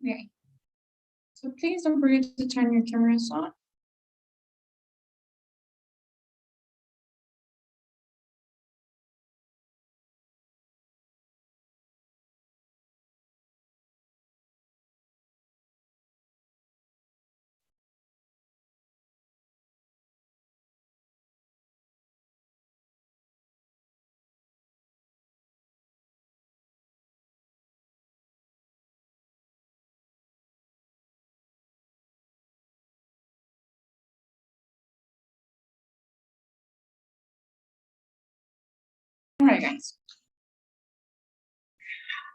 Okay, so please don't forget to turn your cameras on. All right, guys.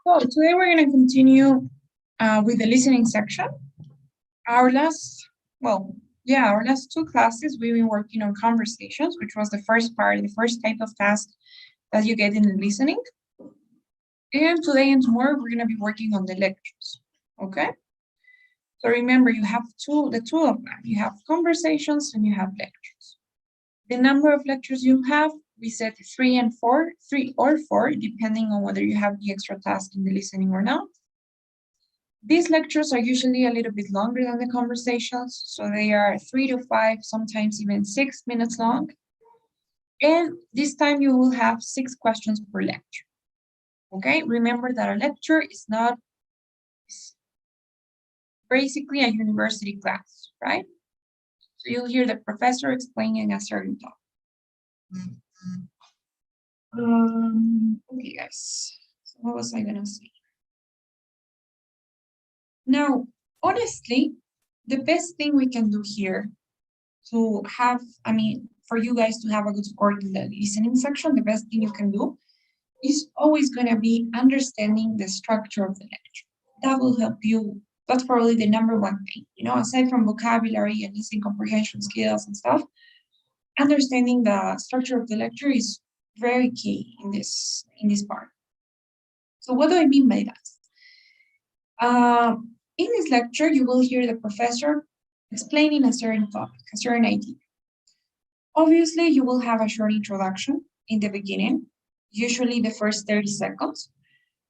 So today we're going to continue with the listening section. Our last, our last two classes, we've been working on conversations, which was the first part, the first type of task that you get in the listening. And today and tomorrow, we're going to be working on the lectures, okay? So remember, you have the two of them. You have conversations and you have lectures. The number of lectures you have, we said 3 or 4, depending on whether you have the extra task in the listening or not. These lectures are usually a little bit longer than the conversations, so they are 3 to 5, sometimes even 6 minutes long. And this time you will have 6 questions per lecture. Okay, remember that a lecture is not basically a university class, right? So you'll hear the professor explaining a certain topic. Okay, guys, so what was I gonna say? Now, honestly, the best thing we can do here to have, for you guys to have a good score in the listening section, the best thing you can do is always going to be understanding the structure of the lecture. That will help you. That's probably the number one thing, aside from vocabulary and listening comprehension skills and stuff, understanding the structure of the lecture is very key in this part. So what do I mean by that? In this lecture, you will hear the professor explaining a certain topic, a certain idea. Obviously, you will have a short introduction in the beginning, usually the first 30 seconds,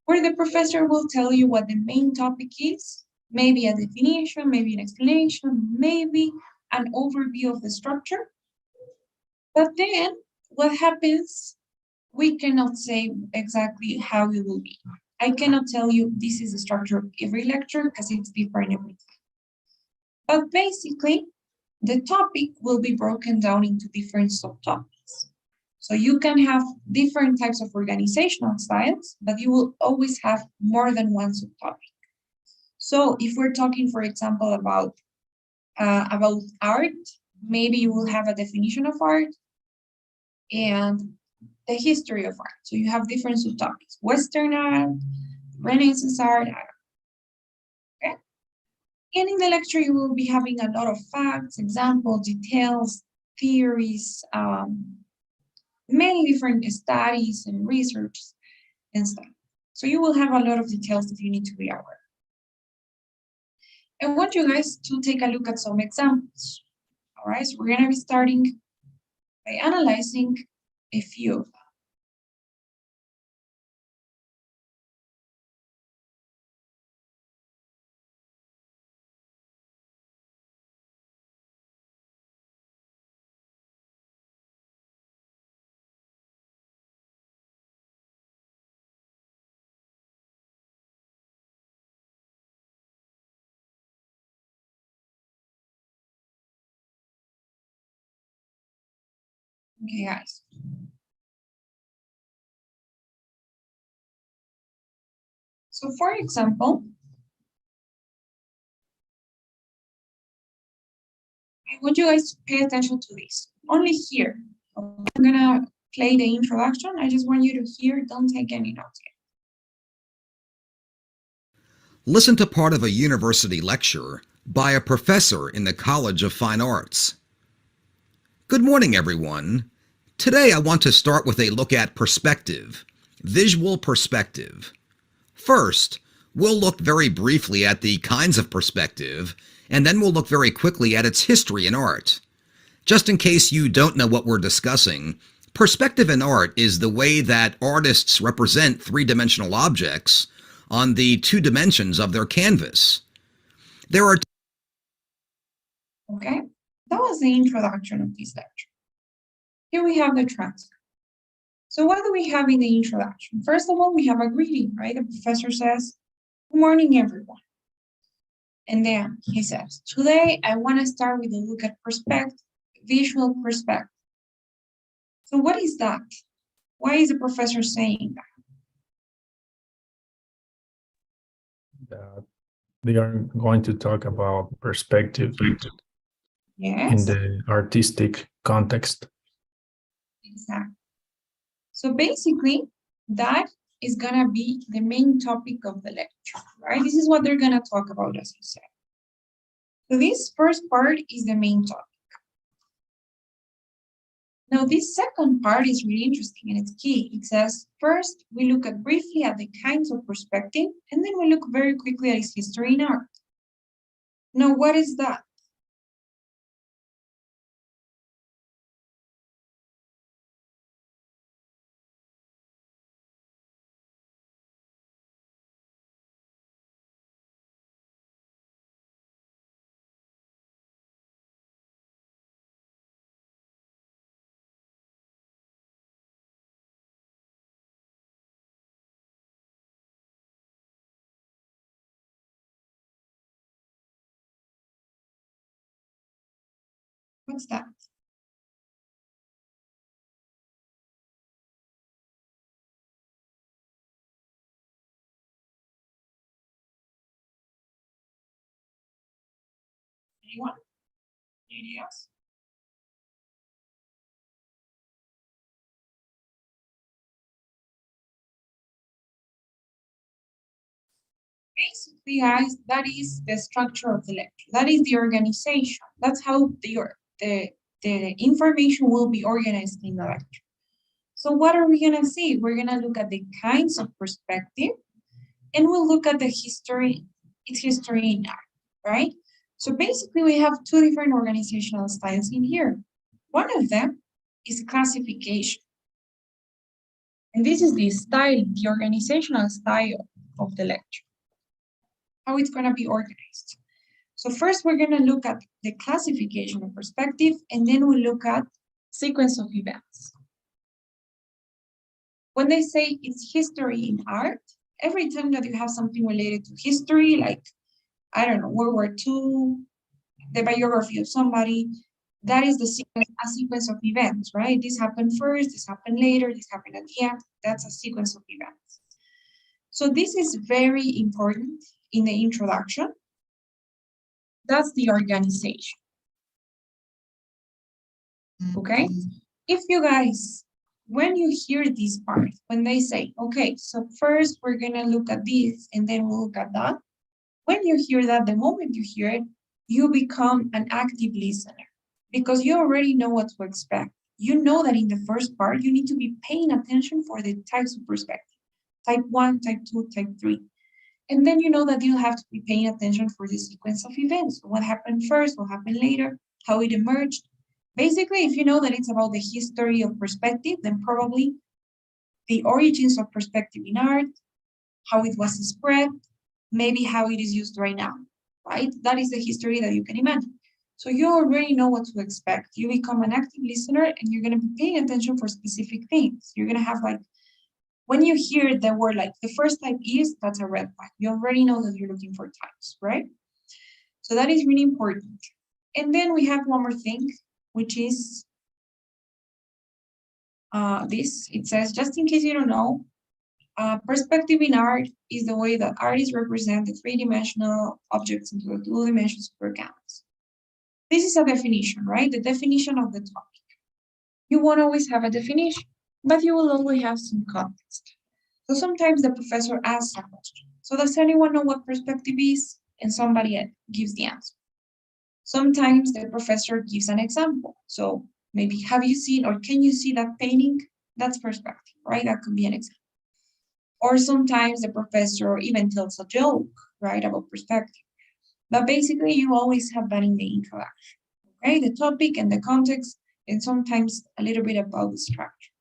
where the professor will tell you what the main topic is, maybe a definition, maybe an explanation, maybe an overview of the structure. But then what happens, we cannot say exactly how it will be. I cannot tell you this is the structure of every lecture because it's different every time. But basically, the topic will be broken down into different subtopics. So you can have different types of organizational styles, but you will always have more than one subtopic. So if we're talking, for example, about art, maybe you will have a definition of art and the history of art. So you have different subtopics: Western art, Renaissance art. Okay. And in the lecture, you will be having a lot of facts, examples, details, theories, many different studies and research and stuff. So you will have a lot of details that you need to be aware. I want you guys to take a look at some examples. All right, so we're going to be starting by analyzing a few of them. Okay, guys. So for example, I want you guys to pay attention to this. Only here. I'm gonna play the introduction. I just want you to hear, don't take any notes yet. Listen to part of a university lecture by a professor in the College of Fine Arts. Good morning, everyone. Today I want to start with a look at perspective, visual perspective. First, we'll look very briefly at the kinds of perspective, and then we'll look very quickly at its history in art. Just in case you don't know what we're discussing, perspective in art is the way that artists represent three-dimensional objects on the two dimensions of their canvas. There are Okay, that was the introduction of this lecture. Here we have the transcript. So what do we have in the introduction? First of all, we have a greeting, right? The professor says, "Good morning, everyone." And then he says, "Today I want to start with a look at perspective, visual perspective." So what is that? Why is the professor saying that? They are going to talk about perspective Yes. in the artistic context. Exactly. So basically, that is gonna be the main topic of the lecture, right? This is what they're gonna talk about, as you said. So this first part is the main topic. Now, this second part is really interesting and it's key. It says, first, we look at briefly at the kinds of perspective, and then we look very quickly at its history in art. Now, what is that? What's that? Anyone? Ideas? Basically, guys, that is the structure of the lecture. That is the organization. That's how the information will be organized in the lecture. So what are we gonna see? We're gonna look at the kinds of perspective, and we'll look at the history, its history in art, right? So basically, we have two different organizational styles in here. One of them is classification. And this is the style, the organizational style of the lecture, how it's going to be organized. So first, we're going to look at the classification of perspective, and then we'll look at sequence of events. When they say it's history in art, every time that you have something related to history, like, I don't know, World War II, the biography of somebody, that is a sequence of events, right? This happened first, this happened later, this happened at the end. That's a sequence of events. So this is very important in the introduction. That's the organization. Okay? If you guys, when you hear this part, when they say, okay, so first we're gonna look at this and then we'll look at that. When you hear that, the moment you hear it, you become an active listener because you already know what to expect. You know that in the first part, you need to be paying attention for the types of perspective, type 1, type 2, type 3. And then you know that you'll have to be paying attention for the sequence of events. What happened first, what happened later, how it emerged. Basically, if you know that it's about the history of perspective, then probably the origins of perspective in art, how it was spread, maybe how it is used right now, right? That is the history that you can imagine. So you already know what to expect. You become an active listener and you're going to be paying attention for specific things. You're going to have like, when you hear the word like the first type is, that's a red flag. You already know that you're looking for types, right? So that is really important. And then we have one more thing, which is this. It says, just in case you don't know, perspective in art is the way that artists represent the three-dimensional objects into the two dimensions per canvas. This is a definition, right? The definition of the topic. You won't always have a definition, but you will always have some context. So sometimes the professor asks a question. So does anyone know what perspective is? And somebody gives the answer. Sometimes the professor gives an example. So maybe, have you seen or can you see that painting? That's perspective, right? That could be an example. Or sometimes the professor even tells a joke, right, about perspective. But basically, you always have that in the introduction, okay? The topic and the context, and sometimes a little bit about the structure.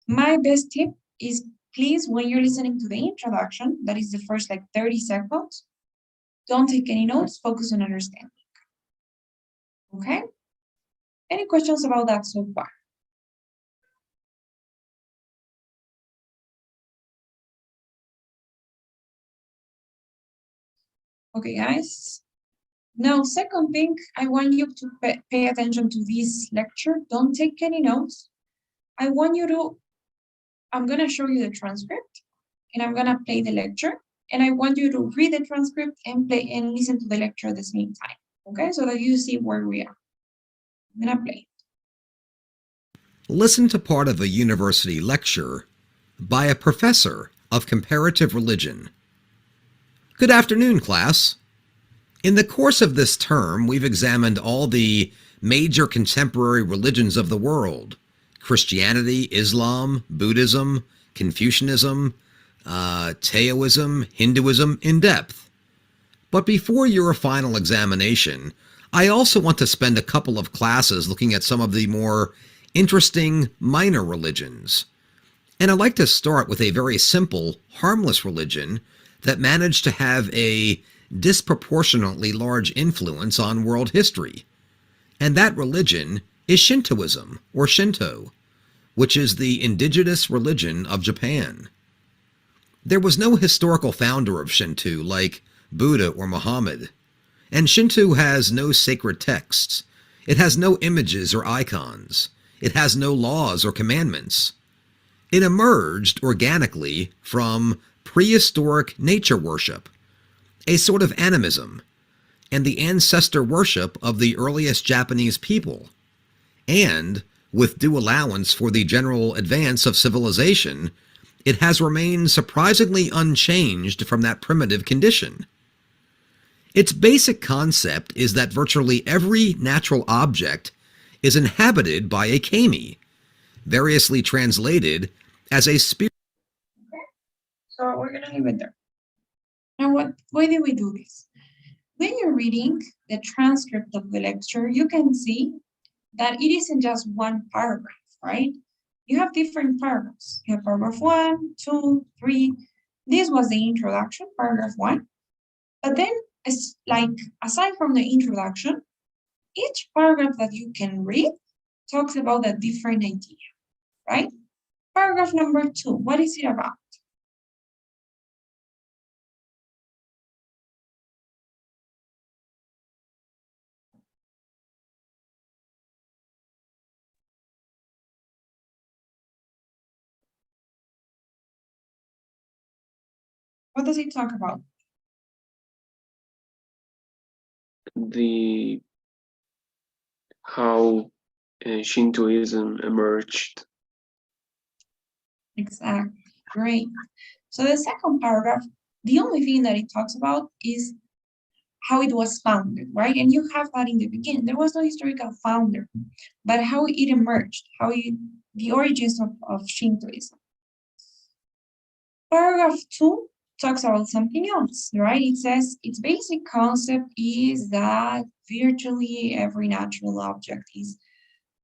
My best tip is, please, when you're listening to the introduction, that is the first like 30 seconds, Don't take any notes, focus on understanding. Okay? Any questions about that so far? Okay, guys. Now, second thing, I want you to pay attention to this lecture. Don't take any notes. I want you to, I'm going to show you the transcript and I'm going to play the lecture. And I want you to read the transcript and play and listen to the lecture at the same time. Okay, so that you see where we are. I'm going to play. Listen to part of a university lecture by a professor of comparative religion. Good afternoon, class. In the course of this term, we've examined all the major contemporary religions of the world: Christianity, Islam, Buddhism, Confucianism, Taoism, Hinduism in depth. But before your final examination, I also want to spend a couple of classes looking at some of the more interesting minor religions. And I'd like to start with a very simple, harmless religion that managed to have a disproportionately large influence on world history. And that religion is Shintoism, or Shinto, which is the indigenous religion of Japan. There was no historical founder of Shinto like Buddha or Muhammad, and Shinto has no sacred texts. It has no images or icons. It has no laws or commandments. It emerged organically from prehistoric nature worship, a sort of animism, and the ancestor worship of the earliest Japanese people. And, with due allowance for the general advance of civilization, it has remained surprisingly unchanged from that primitive condition. Its basic concept is that virtually every natural object is inhabited by a kami, variously translated as a spirit. Okay, so we're going to leave it there. Now, why did we do this? When you're reading the transcript of the lecture, you can see that it isn't just one paragraph, right? You have different paragraphs. You have paragraph 1, 2, 3. This was the introduction, paragraph 1. But then, aside from the introduction, each paragraph that you can read talks about a different idea, right? Paragraph number 2, what is it about? What does it talk about? The how Shintoism emerged. Exactly, great. So the second paragraph, the only thing that it talks about is how it was founded, right? And you have that in the beginning. There was no historical founder, but how it emerged, the origins of Shintoism. Paragraph 2 talks about something else, right? It says its basic concept is that virtually every natural object is.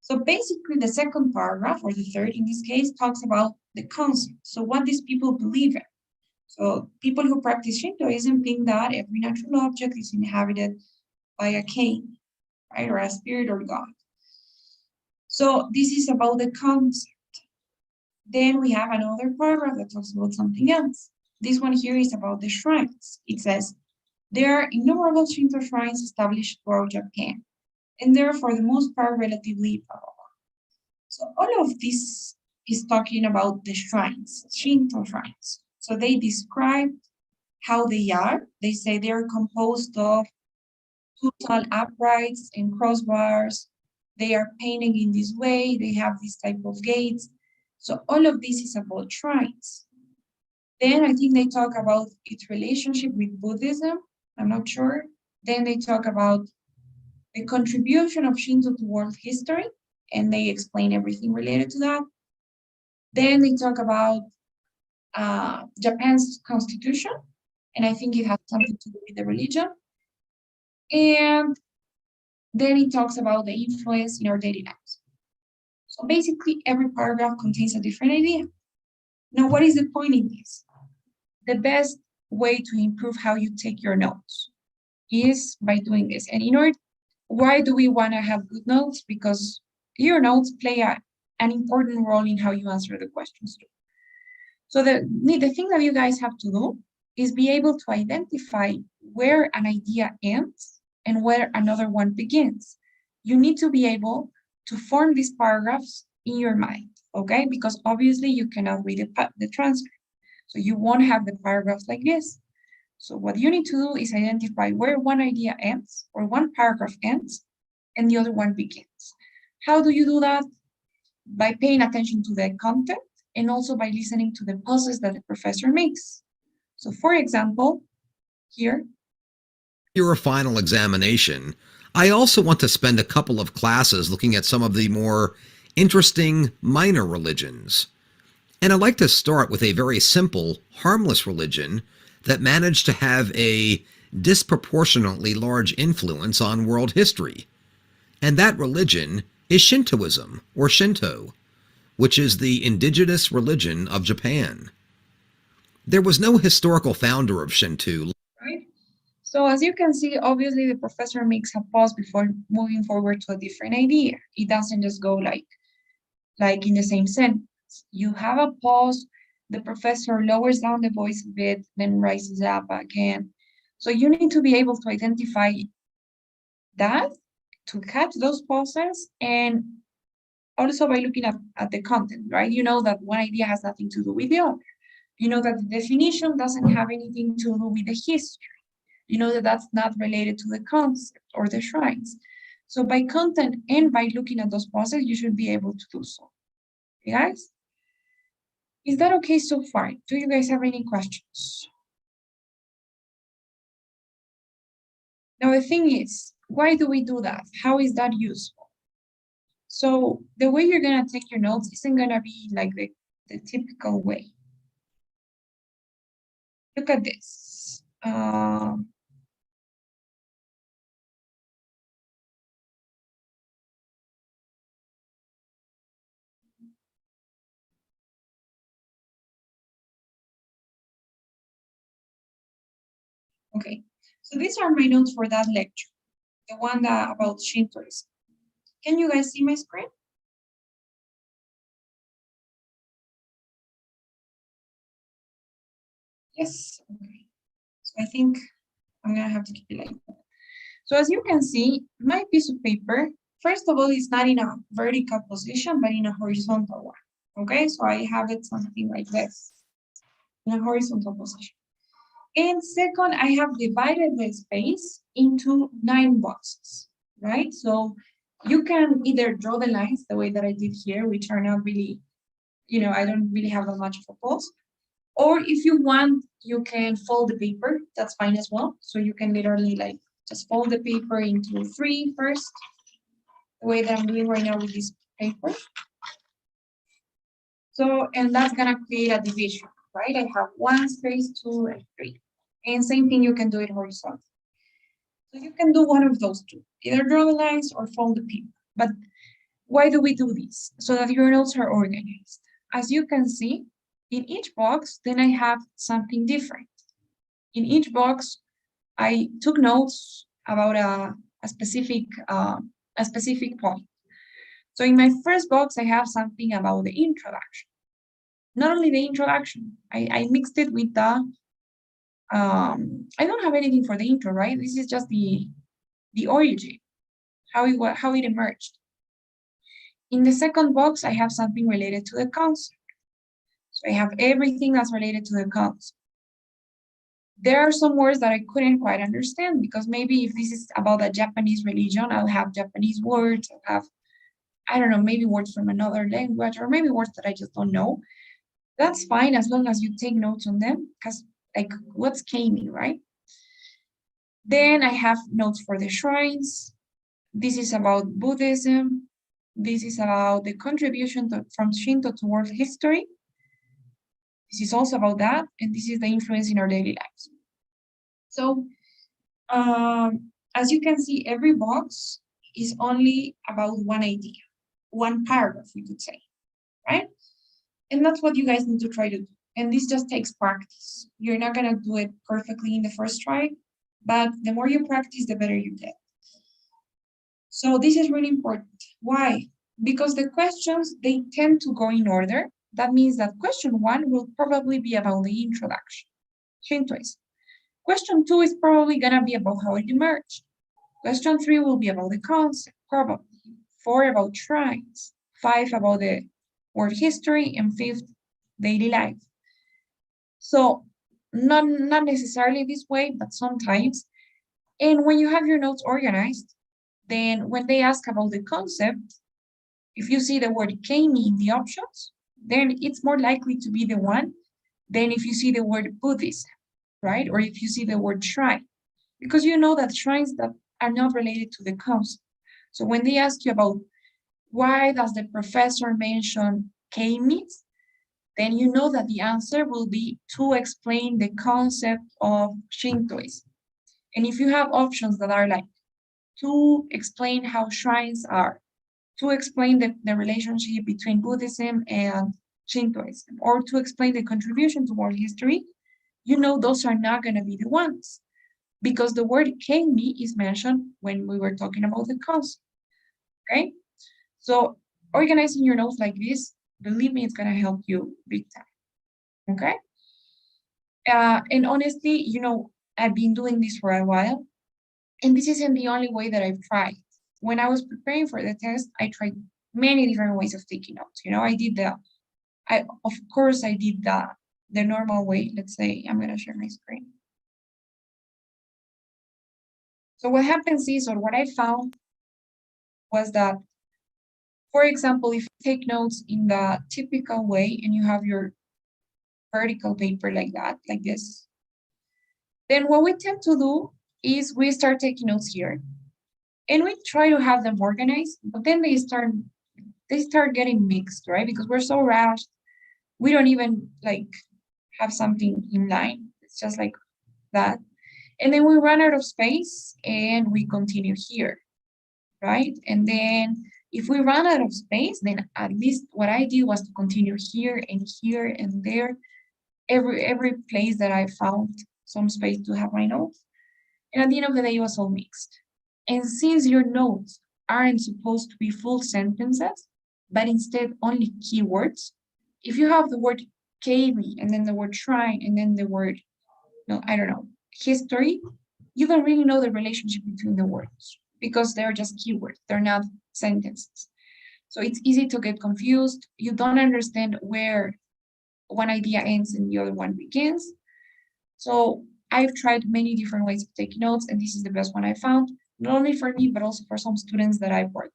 So basically, the second paragraph, or the third in this case, talks about the concept. So what these people believe in. So people who practice Shintoism think that every natural object is inhabited by a kami, right, or a spirit or god. So this is about the concept. Then we have another paragraph that talks about something else. This one here is about the shrines. It says, there are innumerable Shinto shrines established throughout Japan, and they're for the most part relatively blah, blah, blah. So all of this is talking about the shrines, Shinto shrines. So they describe how they are. They say they are composed of two tall uprights and crossbars. They are painted in this way. They have this type of gates. So all of this is about shrines. Then I think they talk about its relationship with Buddhism. I'm not sure. Then they talk about the contribution of Shinto to world history, and they explain everything related to that. Then they talk about Japan's constitution, and I think it has something to do with the religion. And then it talks about the influence in our daily lives. So basically, every paragraph contains a different idea. Now, what is the point in this? The best way to improve how you take your notes. is by doing this. And in order, why do we want to have good notes? Because your notes play an important role in how you answer the questions too. So the thing that you guys have to do is be able to identify where an idea ends and where another one begins. You need to be able to form these paragraphs in your mind, okay? Because obviously you cannot read the transcript. So you won't have the paragraphs like this. So what you need to do is identify where one idea ends or one paragraph ends and the other one begins. How do you do that? By paying attention to the content and also by listening to the pauses that the professor makes. So for example, here. Your final examination, I also want to spend a couple of classes looking at some of the more interesting minor religions. And I'd like to start with a very simple, harmless religion that managed to have a disproportionately large influence on world history. And that religion is Shintoism, or Shinto, which is the indigenous religion of Japan. There was no historical founder of Shinto. Right? So as you can see, obviously the professor makes a pause before moving forward to a different idea. It doesn't just go like in the same sentence. You have a pause, the professor lowers down the voice a bit, then rises up again. So you need to be able to identify that, to catch those pauses, and also by looking at the content, right? You know that one idea has nothing to do with the other. You know that the definition doesn't have anything to do with the history. You know that that's not related to the concept or the shrines. So by content and by looking at those pauses, you should be able to do so. Okay, guys? Is that okay so far? Do you guys have any questions? Now, the thing is, why do we do that? How is that useful? So the way you're going to take your notes isn't going to be like the typical way. Look at this. Okay, so these are my notes for that lecture, the one that about Shintoism. Can you guys see my screen? Yes, okay. So I think I'm gonna have to keep it like that. So as you can see, my piece of paper, first of all, is not in a vertical position, but in a horizontal one. Okay, so I have it something like this, in a horizontal position. And second, I have divided the space into 9 boxes, right? So you can either draw the lines the way that I did here, which are not really, I don't really have that much of a pulse. Or if you want, you can fold the paper, that's fine as well. So you can literally like just fold the paper into 3 first, the way that I'm doing right now with this paper. So, and that's gonna create a division, right? I have 1 space, 2, and 3. And same thing, you can do it horizontal. So you can do one of those two, either draw the lines or fold the paper. But why do we do this? So that your notes are organized. As you can see, in each box, then I have something different. In each box, I took notes about a specific point. So in my first box, I have something about the introduction. Not only the introduction, I mixed it with the I don't have anything for the intro, right? This is just the origin, how it emerged. In the second box, I have something related to the concept. So I have everything that's related to the concept. There are some words that I couldn't quite understand because maybe if this is about a Japanese religion, I'll have Japanese words, I'll have, I don't know, maybe words from another language, or maybe words that I just don't know. That's fine as long as you take notes on them, because like what's kami, right? Then I have notes for the shrines. This is about Buddhism. This is about the contribution from Shinto to world history. This is also about that, and this is the influence in our daily lives. So, as you can see, every box is only about one idea, one paragraph, we could say, right? And that's what you guys need to try to do. And this just takes practice. You're not gonna do it perfectly in the first try, but the more you practice, the better you get. So this is really important. Why? Because the questions, they tend to go in order. That means that question 1 will probably be about the introduction, Shintoism. Question 2 is probably gonna be about how it emerged. Question 3 will be about the concept, probably. 4 about shrines, 5 about the world history, and 5th, daily life. So not necessarily this way, but sometimes. And when you have your notes organized, then when they ask about the concept, if you see the word Keimi in the options, then it's more likely to be the one than if you see the word Buddhism, right? Or if you see the word shrine, because you know that shrines that are not related to the concept. So when they ask you about why does the professor mention Keimis, then you know that the answer will be to explain the concept of Shintoism. And if you have options that are like to explain how shrines are, to explain the relationship between Buddhism and Shintoism, or to explain the contribution to world history, you know those are not going to be the ones, because the word Keimi is mentioned when we were talking about the concept, okay? So organizing your notes like this, believe me, it's going to help you big time, okay? And honestly, you know, I've been doing this for a while, and this isn't the only way that I've tried. When I was preparing for the test, I tried many different ways of taking notes. You know, I did of course, I did the normal way. Let's say I'm gonna share my screen. So what happens is, or what I found was that, for example, if you take notes in the typical way and you have your vertical paper like that, like this, then what we tend to do is we start taking notes here. And we try to have them organized, but then they start getting mixed, right? Because we're so rushed, we don't even like have something in line. It's just like that. And then we run out of space and we continue here, right? And then if we run out of space, then at least what I did was to continue here and there, every place that I found some space to have my notes. And at the end of the day, it was all mixed. And since your notes aren't supposed to be full sentences, but instead only keywords, if you have the word KB and then the word shrine and then the word, no, I don't know, history, you don't really know the relationship between the words because they're just keywords, they're not sentences. So it's easy to get confused. You don't understand where one idea ends and the other one begins. So I've tried many different ways of taking notes, and this is the best one I found, not only for me, but also for some students that I've worked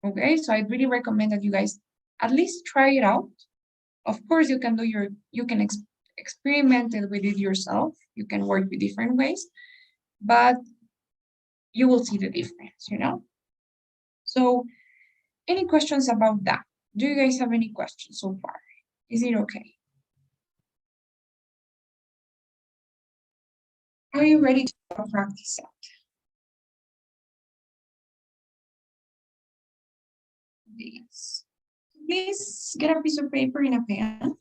with. Okay, so I really recommend that you guys at least try it out. Of course, you can experiment it with it yourself. You can work with different ways, but you will see the difference, you know? So any questions about that? Do you guys have any questions so far? Is it okay? Are you ready to practice that? Yes. Please get a piece of paper and a pen.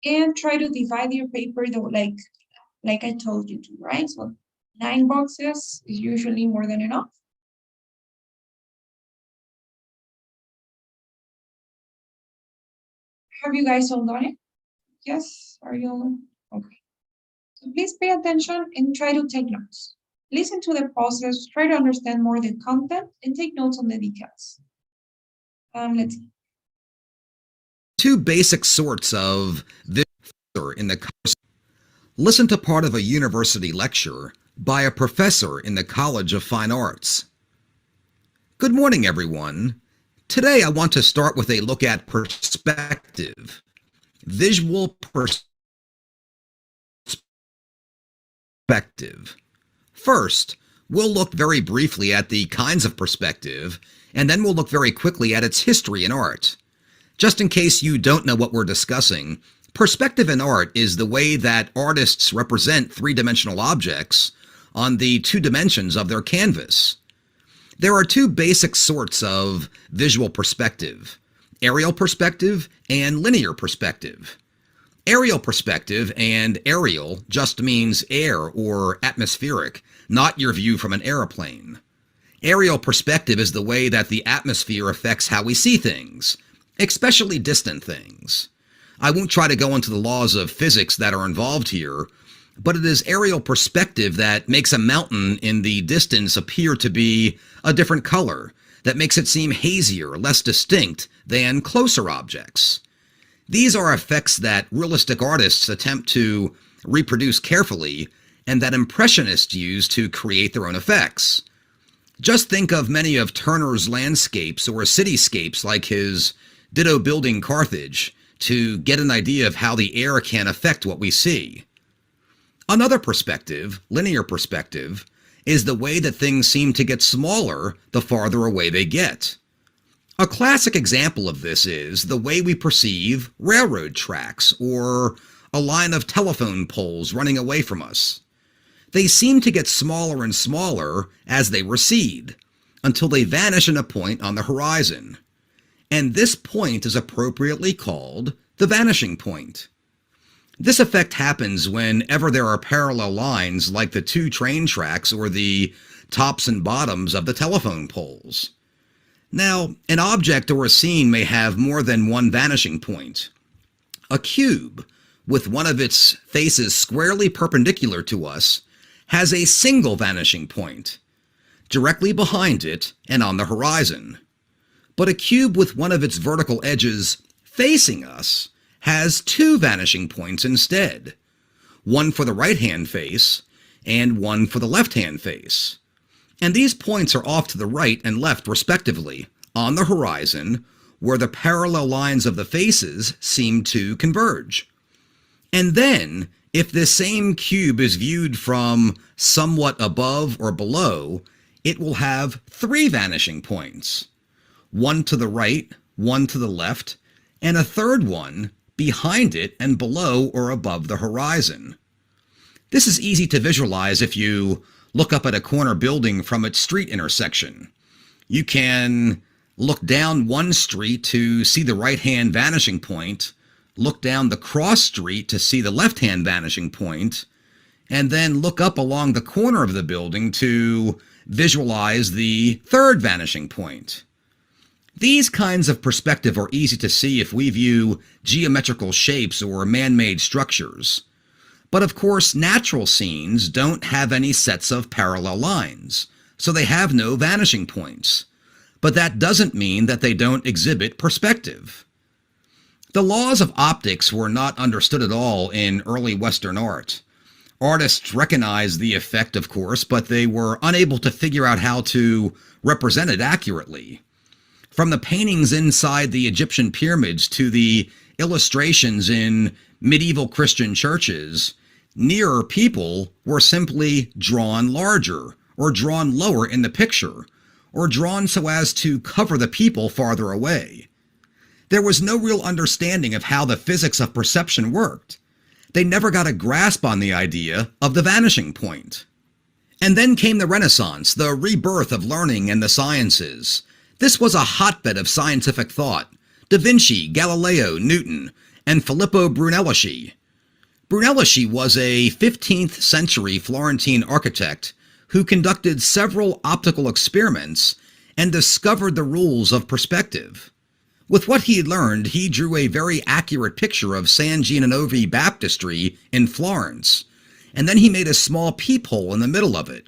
And try to divide your paper like I told you to, right? So 9 boxes is usually more than enough. Have you guys all done it? Yes, are you all? Okay. So please pay attention and try to take notes. Listen to the process, try to understand more the content, and take notes on the details. Let's see. Two basic sorts of this in the course. Listen to part of a university lecture by a professor in the College of Fine Arts. Good morning, everyone. Today I want to start with a look at perspective, visual perspective. First, we'll look very briefly at the kinds of perspective, and then we'll look very quickly at its history in art. Just in case you don't know what we're discussing, perspective in art is the way that artists represent three-dimensional objects on the 2 dimensions of their canvas. There are 2 basic sorts of visual perspective, aerial perspective and linear perspective. Aerial perspective and aerial just means air or atmospheric, not your view from an airplane. Aerial perspective is the way that the atmosphere affects how we see things, especially distant things. I won't try to go into the laws of physics that are involved here, but it is aerial perspective that makes a mountain in the distance appear to be a different color, that makes it seem hazier, less distinct than closer objects. These are effects that realistic artists attempt to reproduce carefully and that impressionists use to create their own effects. Just think of many of Turner's landscapes or cityscapes like his Ditto building Carthage to get an idea of how the air can affect what we see. Another perspective, linear perspective, is the way that things seem to get smaller the farther away they get. A classic example of this is the way we perceive railroad tracks or a line of telephone poles running away from us. They seem to get smaller and smaller as they recede, until they vanish in a point on the horizon. And this point is appropriately called the vanishing point. This effect happens whenever there are parallel lines like the two train tracks or the tops and bottoms of the telephone poles. Now, an object or a scene may have more than one vanishing point. A cube, with one of its faces squarely perpendicular to us, has a single vanishing point, directly behind it and on the horizon. But a cube with one of its vertical edges facing us has two vanishing points instead, one for the right-hand face and one for the left-hand face. And these points are off to the right and left respectively, on the horizon, where the parallel lines of the faces seem to converge. And then, if this same cube is viewed from somewhat above or below, it will have three vanishing points, one to the right, one to the left, and a third one behind it and below or above the horizon. This is easy to visualize if you look up at a corner building from its street intersection. You can look down one street to see the right-hand vanishing point, look down the cross street to see the left-hand vanishing point, and then look up along the corner of the building to visualize the third vanishing point. These kinds of perspective are easy to see if we view geometrical shapes or man-made structures. But of course, natural scenes don't have any sets of parallel lines, so they have no vanishing points. But that doesn't mean that they don't exhibit perspective. The laws of optics were not understood at all in early Western art. Artists recognized the effect, of course, but they were unable to figure out how to represent it accurately. From the paintings inside the Egyptian pyramids to the illustrations in medieval Christian churches, nearer people were simply drawn larger, or drawn lower in the picture, or drawn so as to cover the people farther away. There was no real understanding of how the physics of perception worked. They never got a grasp on the idea of the vanishing point. And then came the Renaissance, the rebirth of learning and the sciences. This was a hotbed of scientific thought. Da Vinci, Galileo, Newton, and Filippo Brunelleschi. Brunelleschi was a 15th century Florentine architect who conducted several optical experiments and discovered the rules of perspective. With what he had learned, he drew a very accurate picture of San Giovanni Baptistry in Florence, and then he made a small peephole in the middle of it.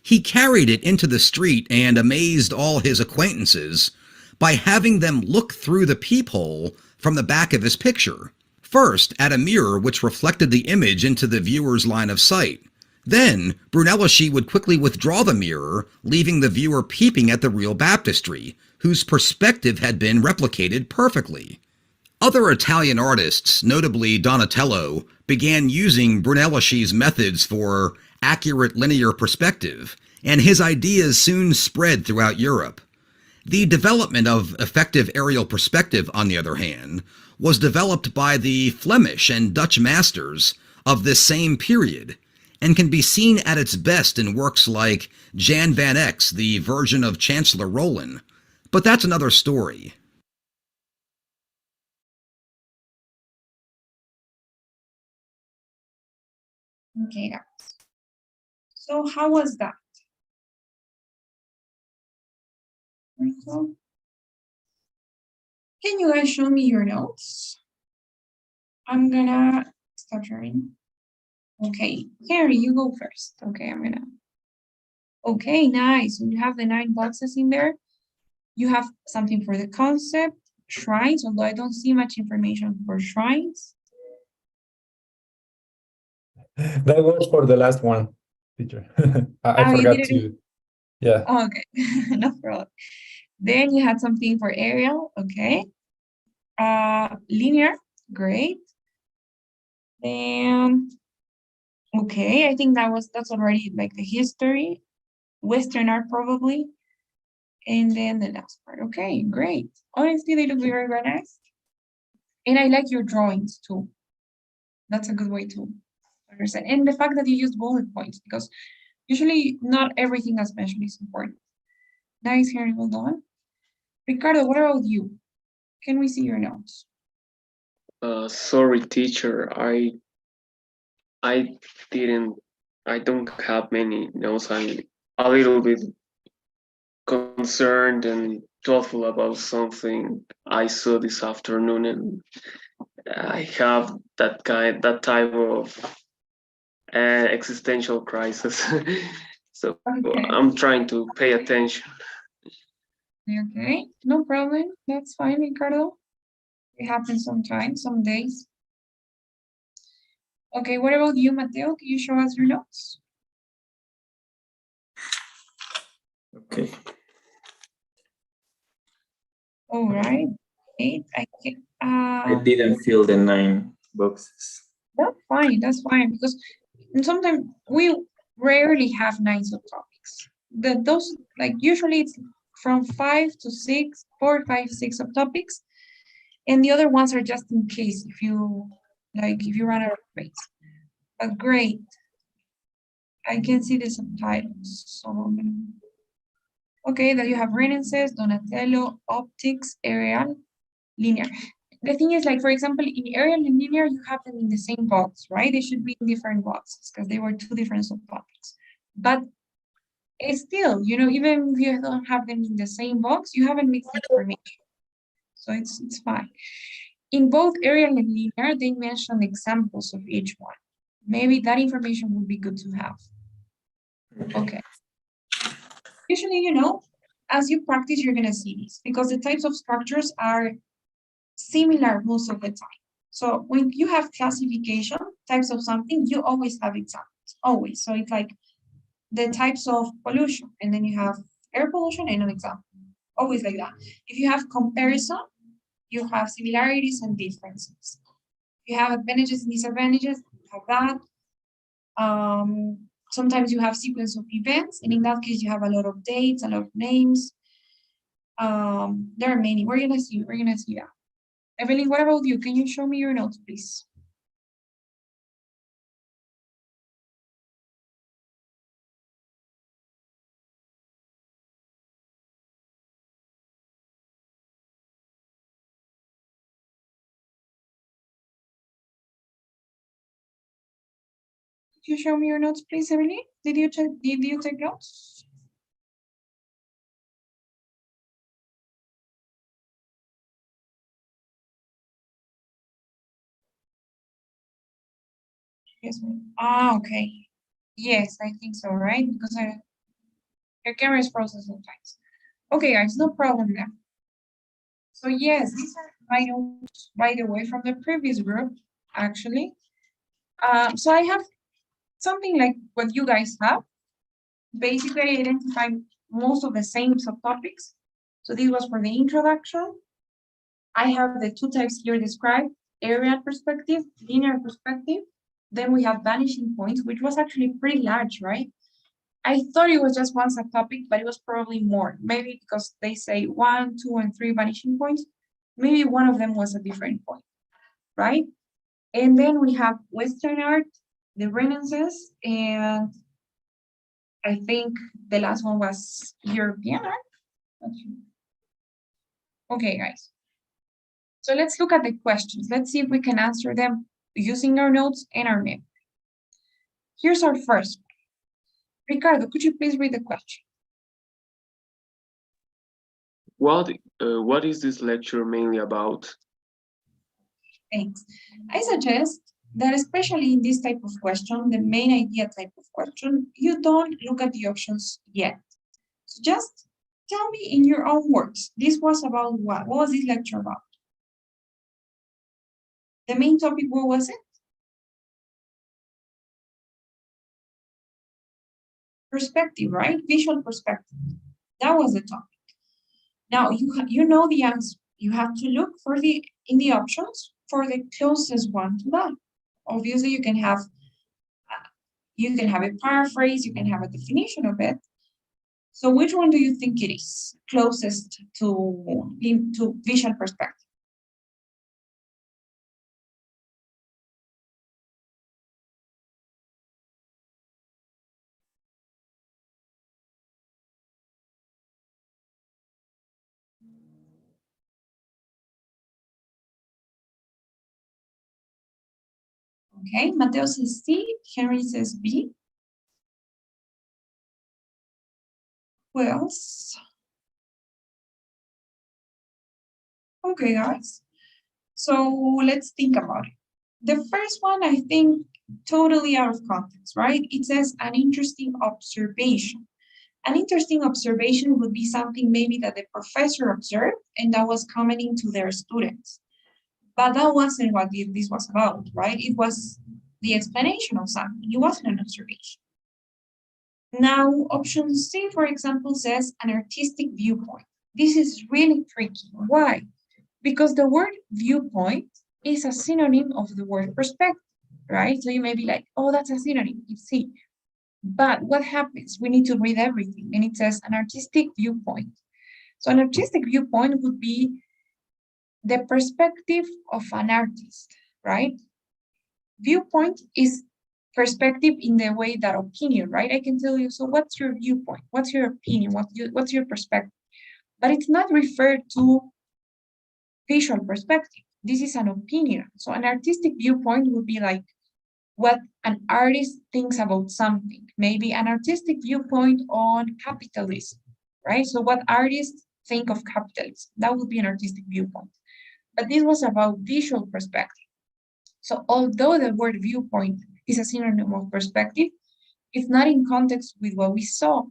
He carried it into the street and amazed all his acquaintances by having them look through the peephole from the back of his picture. First, at a mirror which reflected the image into the viewer's line of sight. Then, Brunelleschi would quickly withdraw the mirror, leaving the viewer peeping at the real baptistry, whose perspective had been replicated perfectly. Other Italian artists, notably Donatello, began using Brunelleschi's methods for accurate linear perspective, and his ideas soon spread throughout Europe. The development of effective aerial perspective, on the other hand, was developed by the Flemish and Dutch masters of this same period, and can be seen at its best in works like Jan van Eyck's The Virgin of Chancellor Roland. But that's another story. Okay, guys. So how was that? Marzo? Can you guys show me your notes? I'm gonna stop sharing. Okay, Harry, you go first. Okay, Okay, nice. So you have the 9 boxes in there. You have something for the concept, shrines, although I don't see much information for shrines. That was for the last one, teacher. I Oh, you forgot did it. to, yeah. Oh, okay, no problem. Then you had something for aerial, okay. Linear, great. Then, okay, I think that's already like the history. Western art probably. And then the last part. Okay, great. Honestly, they look very, very nice. And I like your drawings too. That's a good way to understand. And the fact that you use bullet points, because usually not everything as mentioned is important. Nice, Harry, well done. Ricardo, what about you? Can we see your notes? Sorry, teacher. I didn't. I don't have many notes. I'm a little bit concerned and thoughtful about something I saw this afternoon, and I have that type of existential crisis. So Okay. I'm trying to pay attention. Okay, no problem. That's fine, Ricardo. It happens sometimes, some days. Okay, what about you, Mateo? Can you show us your notes? Okay. All right. Eight. I can, I didn't fill the 9 boxes. that's fine, because sometimes we rarely have 9 subtopics. Those, like, usually it's from 5 to 6, 4, 5, 6 subtopics, and the other ones are just in case if you run out of space. But great. I can see the subtitles. So, okay, that you have Renaissance, Donatello, optics, aerial, linear. The thing is, like, for example, in aerial and linear, you have them in the same box, right? They should be in different boxes because they were 2 different subtopics. But it's still, even if you don't have them in the same box, you haven't mixed information. So it's fine. In both aerial and linear, they mention examples of each one. Maybe that information would be good to have. Okay. Usually, as you practice, you're going to see this because the types of structures are similar most of the time. So when you have classification, types of something, you always have examples, always. So it's like the types of pollution, and then you have air pollution and an example, always like that. If you have comparison, you have similarities and differences. You have advantages and disadvantages, you have that. Sometimes you have sequence of events, and in that case, you have a lot of dates, a lot of names. There are many. We're gonna see that. Evelyn, what about you? Can you show me your notes, please? Could you show me your notes, please, Evelyn? Did you take notes? Yes, ma'am. Ah, okay. Yes, I think so, right? Because your camera is frozen sometimes. Okay, guys, no problem there. So yes, these are my notes, by the way, from the previous group, actually. So I have something like what you guys have. Basically, I identified most of the same subtopics. So this was for the introduction. I have the 2 types here described, aerial perspective, linear perspective. Then we have vanishing points, which was actually pretty large, right? I thought it was just one subtopic, but it was probably more. Maybe because they say 1, 2, and 3 vanishing points. Maybe one of them was a different point, right? And then we have Western art, the Renaissance, and I think the last one was European art. Okay, guys. So let's look at the questions. Let's see if we can answer them using our notes and our memory. Here's our first one. Ricardo, could you please read the question? What is this lecture mainly about? Thanks. I suggest that especially in this type of question, the main idea type of question, you don't look at the options yet. So just tell me in your own words, this was about what? What was this lecture about? The main topic, what was it? Perspective, right? Visual perspective. That was the topic. Now you know the answer. You have to look for in the options for the closest one to that. Obviously, you can have a paraphrase, you can have a definition of it. So which one do you think it is closest to visual perspective? Okay, Mateo says C, Henry says B. Who else? Okay, guys. So let's think about it. The first one, I think, totally out of context, right? It says an interesting observation. An interesting observation would be something maybe that the professor observed and that was commenting to their students. But that wasn't what this was about, right? It was the explanation of something. It wasn't an observation. Now, option C, for example, says an artistic viewpoint. This is really tricky. Why? Because the word viewpoint is a synonym of the word perspective, right? So you may be like, oh, that's a synonym, it's C. But what happens? We need to read everything, and it says an artistic viewpoint. So an artistic viewpoint would be the perspective of an artist, right? Viewpoint is perspective in the way that opinion, right? I can tell you, so what's your viewpoint? What's your opinion? What's your perspective? But it's not referred to visual perspective. This is an opinion. So an artistic viewpoint would be like what an artist thinks about something. Maybe an artistic viewpoint on capitalism, right? So what artists think of capitalism, that would be an artistic viewpoint. But this was about visual perspective. So although the word viewpoint is a synonym of perspective, it's not in context with what we saw.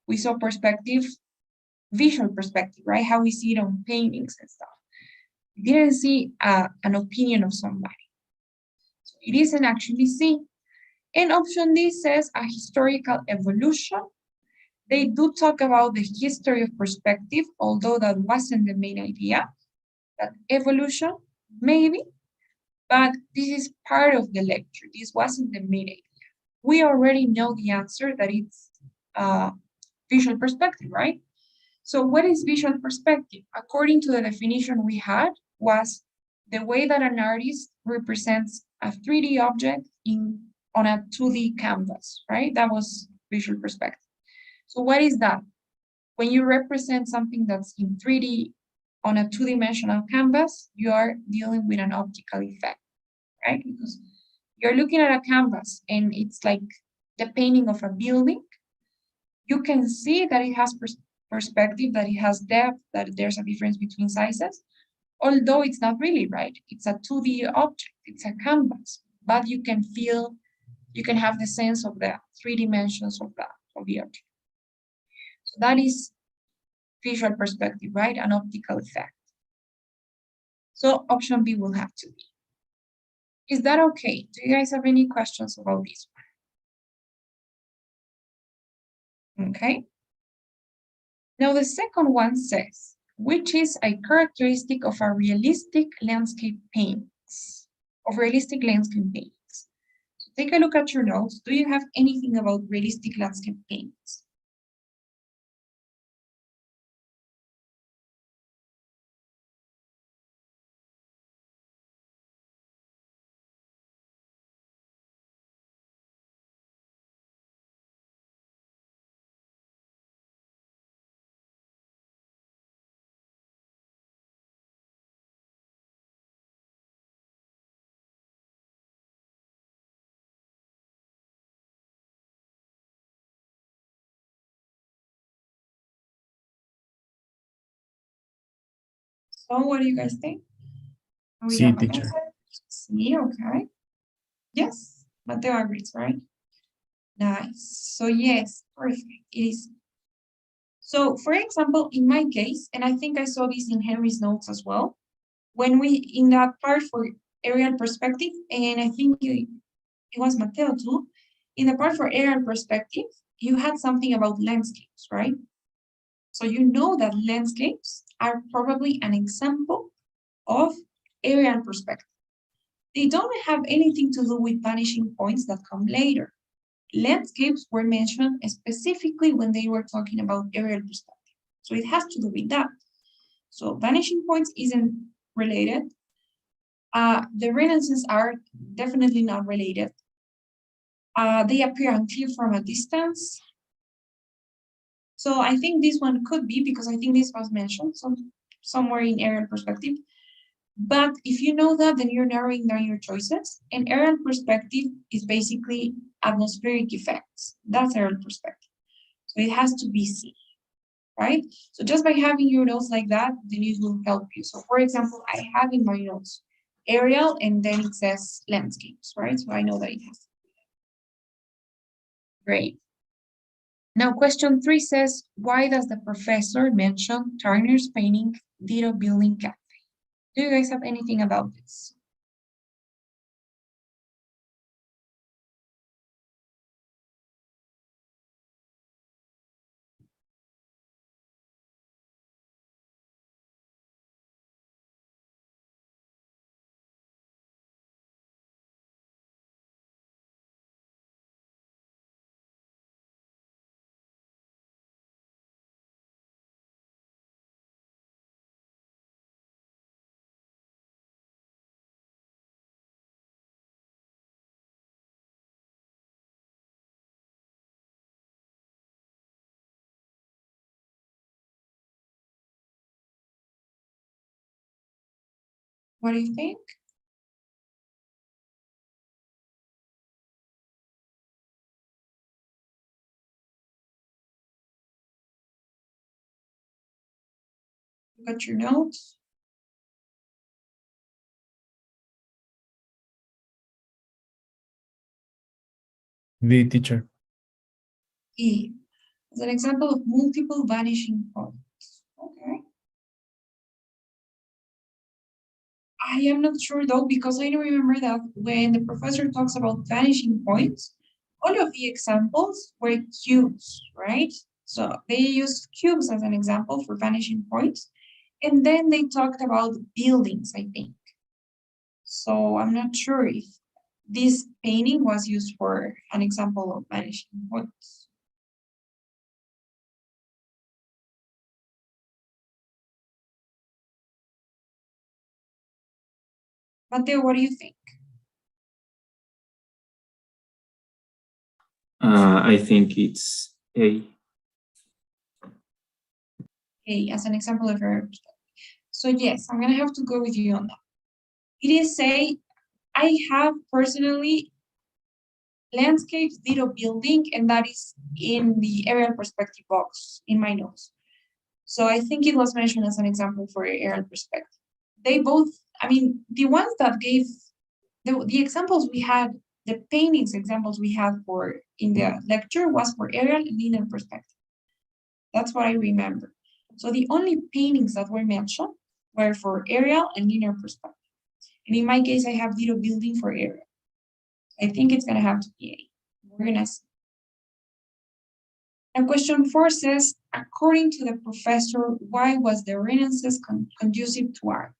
We saw perspective, visual perspective, right? How we see it on paintings and stuff. We didn't see an opinion of somebody. So it isn't actually C. And option D says a historical evolution. They do talk about the history of perspective, although that wasn't the main idea. That evolution, maybe, but this is part of the lecture. This wasn't the main idea. We already know the answer, that it's visual perspective, right? So what is visual perspective? According to the definition we had, was the way that an artist represents a 3D object on a 2D canvas, right? That was visual perspective. So what is that? When you represent something that's in 3D on a two-dimensional canvas, you are dealing with an optical effect, right? Because you're looking at a canvas and it's like the painting of a building. You can see that it has perspective, that it has depth, that there's a difference between sizes, although it's not really, right? It's a 2D object, it's a canvas, but you can feel, you can have the sense of the 3 dimensions of the object. So that is visual perspective, right? An optical effect. So option B will have to be. Is that okay? Do you guys have any questions about this one? Okay. Now the second one says, which is a characteristic of a realistic landscape paintings, of realistic landscape paintings. So take a look at your notes. Do you have anything about realistic landscape paintings? So what do you guys think? We Sí, have an teacher. answer. See, okay. Yes, Mateo agrees, right? Nice. So yes, perfect. It is. So for example, in my case, and I think I saw this in Henry's notes as well, when we in that part for aerial perspective, and I think it was Mateo too, in the part for aerial perspective, you had something about landscapes, right? So you know that landscapes are probably an example of aerial perspective. They don't have anything to do with vanishing points that come later. Landscapes were mentioned specifically when they were talking about aerial perspective. So it has to do with that. So vanishing points isn't related. The renaissance are definitely not related. They appear unclear from a distance. So I think this one could be, because I think this was mentioned somewhere in aerial perspective. But if you know that, then you're narrowing down your choices. And aerial perspective is basically atmospheric effects. That's aerial perspective. So it has to be C, right? So just by having your notes like that, then it will help you. So for example, I have in my notes aerial, and then it says landscapes, right? So I know that it has to be. Great. Now, question 3 says, why does the professor mention Turner's painting, Ditto Building Cafe? Do you guys have anything about this? What do you think? You got your notes? The teacher. E, as an example of multiple vanishing points. Okay. I am not sure though, because I remember that when the professor talks about vanishing points, all of the examples were cubes, right? So they used cubes as an example for vanishing points. And then they talked about buildings, I think. So I'm not sure if this painting was used for an example of vanishing points. Mateo, what do you think? I think it's A. Okay, as an example of error. So yes, I'm gonna have to go with you on that. It is say, I have personally landscapes, Ditto building, and that is in the aerial perspective box in my notes. So I think it was mentioned as an example for aerial perspective. They both, I mean, the ones that gave the examples we had, the paintings examples we had for in the lecture was for aerial and linear perspective. That's what I remember. So the only paintings that were mentioned were for aerial and linear perspective. And in my case, I have Ditto building for aerial. I think it's gonna have to be A. We're gonna see. And question 4 says, according to the professor, why was the Renaissance conducive to art?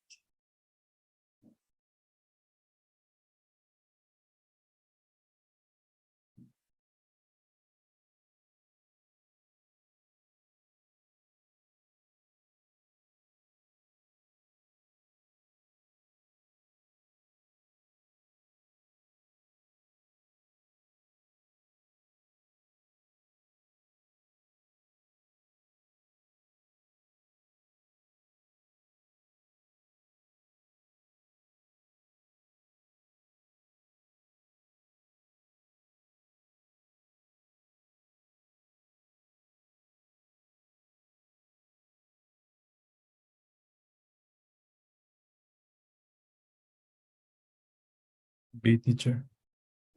B, teacher.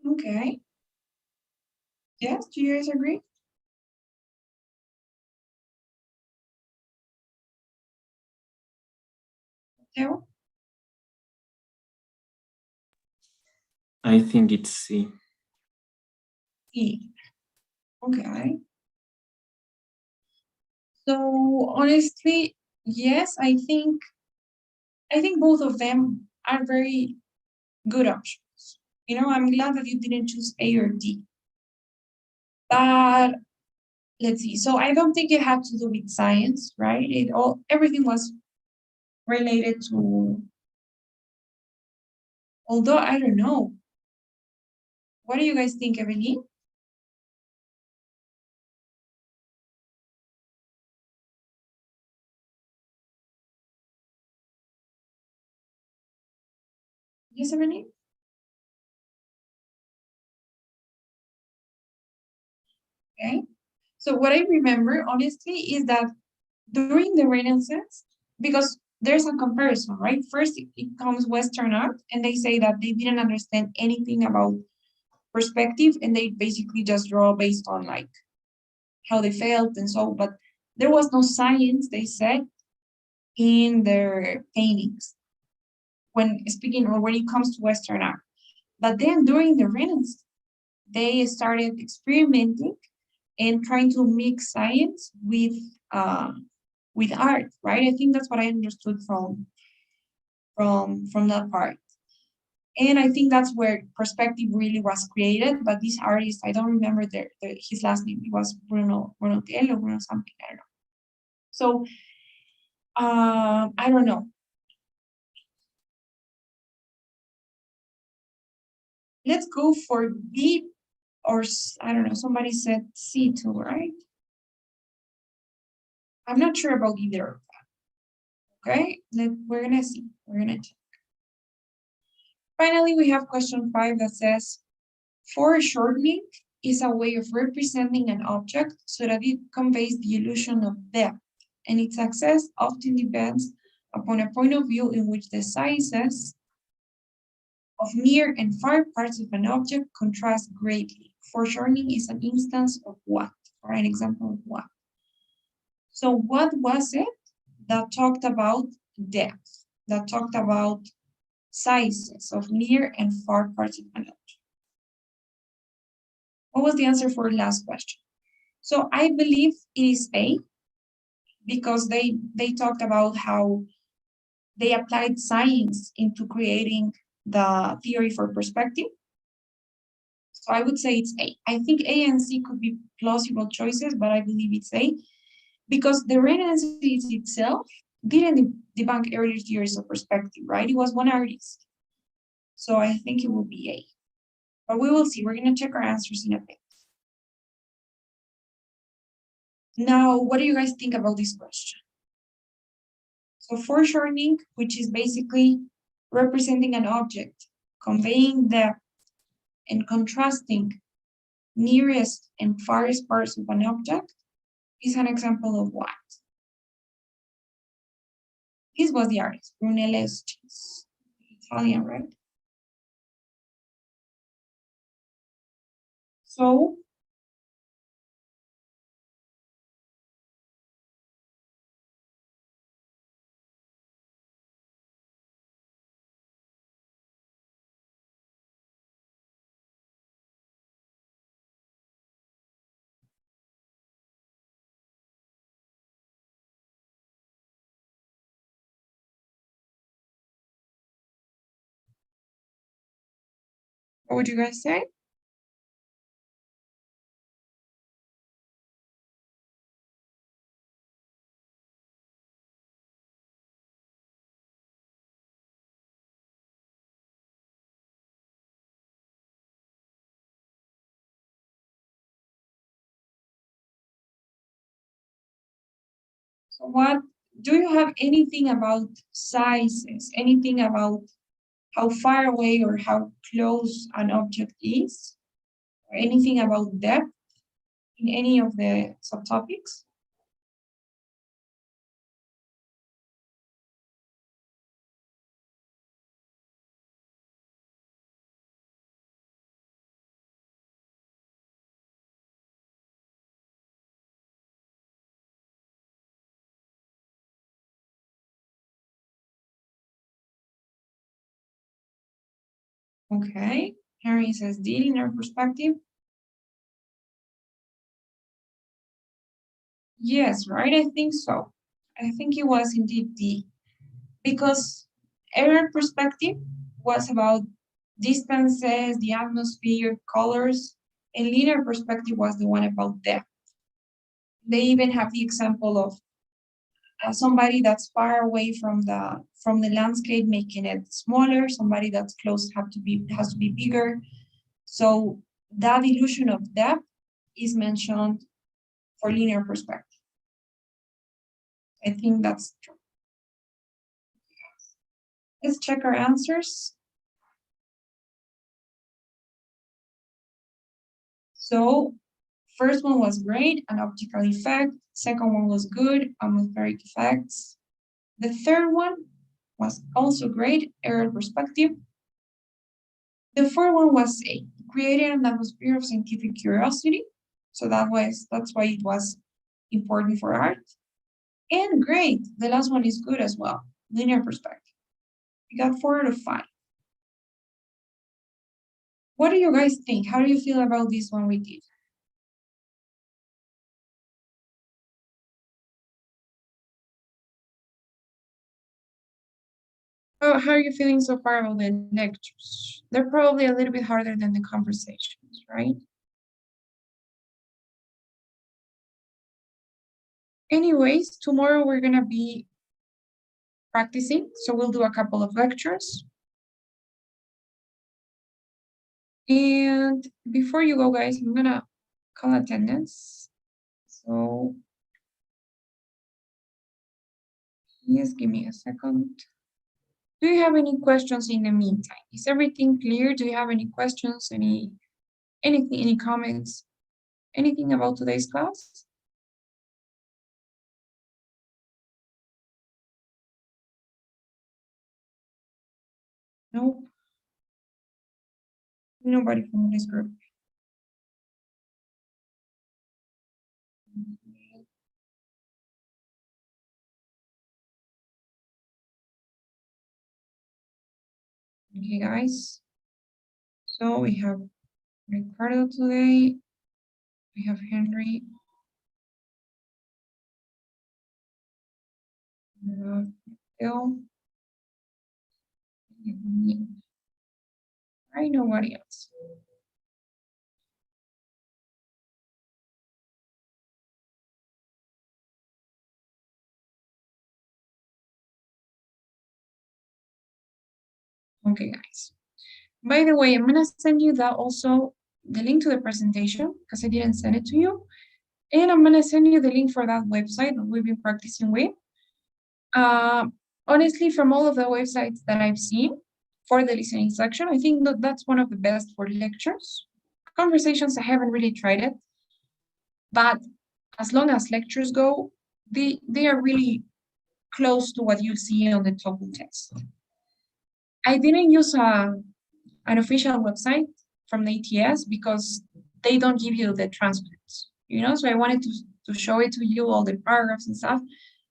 Okay. Yes, do you guys agree? No? I think it's C. E. Okay. So honestly, yes, I think both of them are very good options. I'm glad that you didn't choose A or D. But let's see. So I don't think it had to do with science, right? Everything was related to, although I don't know. What do you guys think, Evelyn? Yes, Evelyn? Okay. So what I remember, honestly, is that during the Renaissance, because there's a comparison, right? First, it comes Western art, and they say that they didn't understand anything about perspective, and they basically just draw based on like how they felt and so. But there was no science, they said, in their paintings when speaking or when it comes to Western art. But then during the Renaissance, they started experimenting and trying to mix science with art, right? I think that's what I understood from that part. And I think that's where perspective really was created. But this artist, I don't remember his last name. It was Bruno Tiel or Bruno something. I don't know. So I don't know. Let's go for B or I don't know. Somebody said C too, right? I'm not sure about either of that. Okay, we're gonna see. We're gonna check. Finally, we have question 5 that says, foreshortening is a way of representing an object so that it conveys the illusion of depth, and its success often depends upon a point of view in which the sizes of near and far parts of an object contrast greatly. Foreshortening is an instance of what, or an example of what? So what was it that talked about depth, that talked about sizes of near and far parts of an object? What was the answer for the last question? So I believe it is A, because they talked about how they applied science into creating the theory for perspective. So I would say it's A. I think A and C could be plausible choices, but I believe it's A, because the Renaissance itself didn't debunk earlier theories of perspective, right? It was one artist. So I think it will be A. But we will see. We're going to check our answers in a bit. Now, what do you guys think about this question? So foreshortening, which is basically representing an object, conveying depth, and contrasting nearest and farthest parts of an object, is an example of what? This was the artist, Brunelleschi, Italian, right? So what would you guys say? So what, do you have anything about sizes, anything about how far away or how close an object is, or anything about depth in any of the subtopics? Okay, Harry says D, linear perspective. Yes, right, I think so. I think it was indeed D, because aerial perspective was about distances, the atmosphere, colors, and linear perspective was the one about depth. They even have the example of somebody that's far away from the landscape making it smaller, somebody that's close has to be bigger. So that illusion of depth is mentioned for linear perspective. I think that's true. Let's check our answers. So first one was great, an optical effect. Second one was good, atmospheric effects. The third one was also great, aerial perspective. The fourth one was A, creating an atmosphere of scientific curiosity. So that's why it was important for art. And great, the last one is good as well, linear perspective. We got 4 out of 5. What do you guys think? How do you feel about this one we did? Oh, how are you feeling so far about the lectures? They're probably a little bit harder than the conversations, right? Anyways, tomorrow we're gonna be practicing, so we'll do a couple of lectures. And before you go, guys, I'm gonna call attendance. So just give me a second. Do you have any questions in the meantime? Is everything clear? Do you have any questions, anything, any comments, anything about today's class? Nope. Nobody from this group. Okay, guys. So we have Ricardo today. We have Henry. We have Phil. I nobody else. Okay, guys. By the way, I'm gonna send you that also, the link to the presentation, because I didn't send it to you. And I'm gonna send you the link for that website that we've been practicing with. Honestly, from all of the websites that I've seen for the listening section, I think that that's one of the best for lectures. Conversations, I haven't really tried it, but as long as lectures go, they are really close to what you see on the TOEFL test. I didn't use an official website from the ATS because they don't give you the transcripts, so I wanted to show it to you, all the paragraphs and stuff,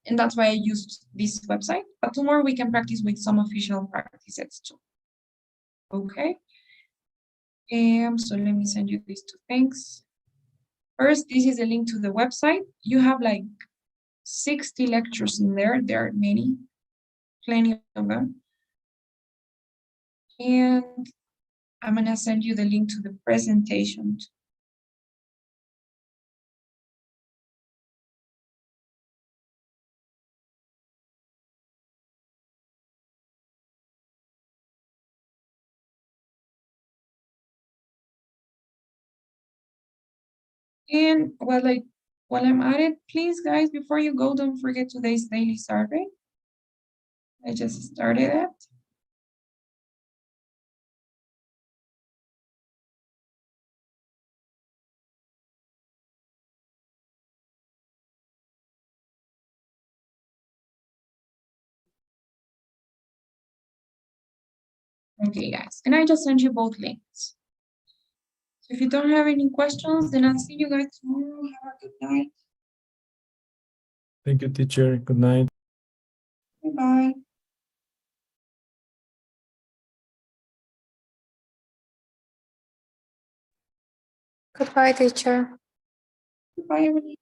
and that's why I used this website. But tomorrow we can practice with some official practices too. Okay. So let me send you these 2 things. First, this is a link to the website. You have like 60 lectures in there. There are many, plenty of them. And I'm gonna send you the link to the presentation. And while I'm at it, please, guys, before you go, don't forget today's daily survey. I just started it. Okay, guys, and I just sent you both links. So if you don't have any questions, then I'll see you guys tomorrow. Have a good night. Thank you, teacher. Good night. Bye-bye. Goodbye, teacher. Goodbye, everybody.